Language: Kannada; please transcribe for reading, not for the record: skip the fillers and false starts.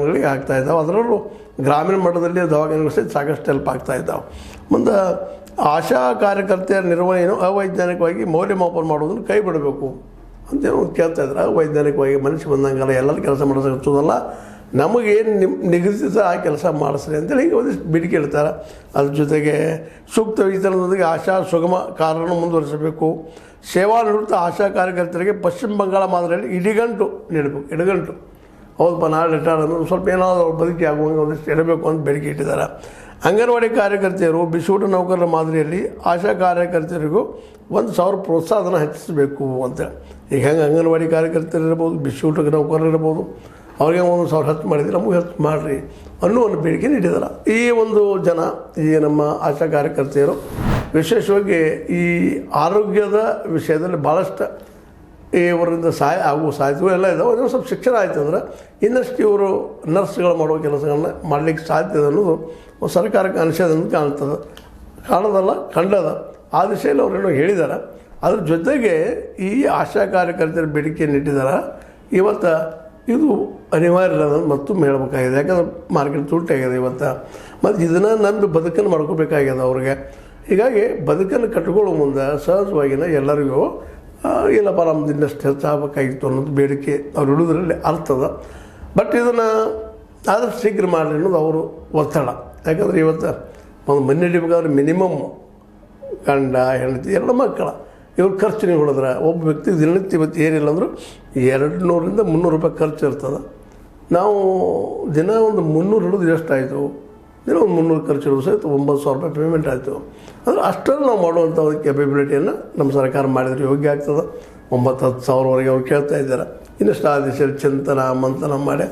ದವಾಖಾನೆಗಳಿಗೆ ಆಗ್ತಾಯಿದ್ದಾವೆ. ಅದರಲ್ಲೂ ಗ್ರಾಮೀಣ ಮಟ್ಟದಲ್ಲಿ ದವಾಖಾನೆಗಳು ಸಹಿತ ಸಾಕಷ್ಟು ಹೆಲ್ಪ್ ಆಗ್ತಾಯಿದ್ದಾವೆ. ಮುಂದೆ ಆಶಾ ಕಾರ್ಯಕರ್ತೆಯರ ನಿರ್ವಹಣೆಯನ್ನು ಅವೈಜ್ಞಾನಿಕವಾಗಿ ಮೌಲ್ಯಮಾಪನ ಮಾಡೋದನ್ನು ಕೈ ಬಿಡಬೇಕು ಅಂತೇನೋ ಕೇಳ್ತಾಯಿದ್ರು. ಅವೈಜ್ಞಾನಿಕವಾಗಿ ಮನುಷ್ಯ ಬಂದಂಗೆಲ್ಲ ಎಲ್ಲರೂ ಕೆಲಸ ಮಾಡಿಸೋದಲ್ಲ, ನಮಗೇನು ನಿಗದಿತ ಆ ಕೆಲಸ ಮಾಡಿಸ್ರಿ ಅಂತೇಳಿ ಈಗ ಒಂದಿಷ್ಟು ಬೇಡಿಕೆ ಇಡ್ತಾರೆ. ಅದ್ರ ಜೊತೆಗೆ ಸೂಕ್ತ ವಿತರಣದೊಂದಿಗೆ ಆಶಾ ಸುಗಮ ಕಾರ್ಯವನ್ನು ಮುಂದುವರಿಸಬೇಕು. ಸೇವಾ ನಿವೃತ್ತ ಆಶಾ ಕಾರ್ಯಕರ್ತರಿಗೆ ಪಶ್ಚಿಮ ಬಂಗಾಳ ಮಾದರಿಯಲ್ಲಿ ಇಡಗಂಟು ನೀಡಬೇಕು. ಇಡಗಂಟು ಹೌದಪ್ಪ, ನಾಳೆ ರಿಟೈರ್ ಅಂದ್ರೆ ಸ್ವಲ್ಪ ಏನಾದರೂ ಅವ್ರು ಬದುಕಿ ಆಗುವಂಗೆ ಒಂದಿಷ್ಟು ಇಡಬೇಕು ಅಂತ ಬೇಡಿಕೆ ಇಟ್ಟಿದ್ದಾರೆ. ಅಂಗನವಾಡಿ ಕಾರ್ಯಕರ್ತೆಯರು ಬಿಸಿಯೂಟ ನೌಕರರ ಮಾದರಿಯಲ್ಲಿ ಆಶಾ ಕಾರ್ಯಕರ್ತರಿಗೂ 1,000 ಪ್ರೋತ್ಸಾಹನ ಹೆಚ್ಚಿಸಬೇಕು ಅಂತ. ಈಗ ಹೆಂಗೆ ಅಂಗನವಾಡಿ ಕಾರ್ಯಕರ್ತರು ಇರ್ಬೋದು, ಬಿಸಿಯೂಟ ನೌಕರರು ಇರ್ಬೋದು, ಅವ್ರಿಗೆ 1,000 ಹೆಚ್ಚು ಮಾಡಿದ್ರೆ ನಮಗೆ ಹೆಚ್ಚು ಮಾಡಿರಿ ಅನ್ನೋ ಒಂದು ಬೇಡಿಕೆ ನೀಡಿದ್ದಾರೆ. ಈ ಒಂದು ಜನ ಈ ನಮ್ಮ ಆಶಾ ಕಾರ್ಯಕರ್ತೆಯರು ವಿಶೇಷವಾಗಿ ಈ ಆರೋಗ್ಯದ ವಿಷಯದಲ್ಲಿ ಭಾಳಷ್ಟು ಇವರಿಂದ ಸಹಾಯ ಆಗುವ ಸಾಧ್ಯತೆ ಎಲ್ಲ ಇದ್ದಾವೆ. ಅದನ್ನು ಸ್ವಲ್ಪ ಶಿಕ್ಷಣ ಆಯಿತು ಅಂದ್ರೆ ಇನ್ನಷ್ಟು ಇವರು ನರ್ಸ್ಗಳು ಮಾಡುವ ಕೆಲಸಗಳನ್ನ ಮಾಡಲಿಕ್ಕೆ ಸಾಧ್ಯ ಅನ್ನೋದು ಸರ್ಕಾರಕ್ಕೆ ಅನಿಸೋದಂತ ಕಾಣೋದಲ್ಲ, ಕಂಡದ. ಆ ದಿಶೆಯಲ್ಲಿ ಅವರೇನೋ ಹೇಳಿದ್ದಾರೆ. ಅದ್ರ ಜೊತೆಗೆ ಈ ಆಶಾ ಕಾರ್ಯಕರ್ತರ ಬೇಡಿಕೆಯನ್ನು ಇಟ್ಟಿದ್ದಾರೆ. ಇವತ್ತು ಇದು ಅನಿವಾರ್ಯ ಅನ್ನೋದು ಮತ್ತೊಮ್ಮೆ ಹೇಳಬೇಕಾಗಿದೆ. ಯಾಕಂದ್ರೆ ಮಾರ್ಕೆಟ್ ತುಟ್ಟಾಗಿದೆ ಇವತ್ತು. ಮತ್ತು ಇದನ್ನು ನಂಬಿ ಬದುಕನ್ನು ಮಾಡ್ಕೋಬೇಕಾಗ್ಯದ ಅವ್ರಿಗೆ. ಹೀಗಾಗಿ ಬದುಕನ್ನು ಕಟ್ಕೊಳ್ಳೋ ಮುಂದೆ ಸಹಜವಾಗಿನ ಎಲ್ಲರಿಗೂ ಇಲ್ಲಪ್ಪ ನಮ್ದು ಇನ್ನಷ್ಟು ಹೆಚ್ಚಾಗಬೇಕಾಗಿತ್ತು ಅನ್ನೋದು ಬೇಡಿಕೆ ಅವ್ರು ಇಡೋದ್ರಲ್ಲಿ ಅರ್ಥದ. ಬಟ್ ಇದನ್ನು ಆದಷ್ಟು ಶೀಘ್ರ ಮಾಡಲಿ ಅನ್ನೋದು ಅವರು ಒತ್ತಡ. ಯಾಕಂದರೆ ಇವತ್ತು ಒಂದು ಮನೆ ಹಿಡಿಬೇಕಾದ್ರೆ ಮಿನಿಮಮ್ ಗಂಡ ಹೆಂಡತಿ 2 ಮಕ್ಕಳ ಇವ್ರ ಖರ್ಚು ನೀವು ಹೊಡೆದ್ರೆ ಒಬ್ಬ ವ್ಯಕ್ತಿ ದಿನನಿತ್ಯ ಇವತ್ತು ಏನಿಲ್ಲ ಅಂದರೂ 200ರಿಂದ 300 ರೂಪಾಯಿ ಖರ್ಚು ಇರ್ತದೆ. ನಾವು ದಿನ ಒಂದು 300 ಹಿಡಿದು ಎಷ್ಟಾಯಿತು? ದಿನ ಒಂದು 300 ಖರ್ಚು ಹಿಡಿದು ಸಹಿತ 9,000 ರೂಪಾಯಿ ಪೇಮೆಂಟ್ ಆಯಿತು. ಅಂದರೆ ಅಷ್ಟನ್ನು ನಾವು ಮಾಡುವಂಥ ಒಂದು ಕೆಪಬಿಲಿಟಿಯನ್ನು ನಮ್ಮ ಸರ್ಕಾರ ಮಾಡಿದರೆ ಯೋಗ್ಯ ಆಗ್ತದೆ. 9,000-10,000ವರೆಗೆ ಅವ್ರು ಕೇಳ್ತಾ ಇದ್ದಾರೆ. ಇನ್ನಷ್ಟು ಆ ದಿಶೆಯಲ್ಲಿ ಚಿಂತನ ಮಂಥನ ಮಾಡಿ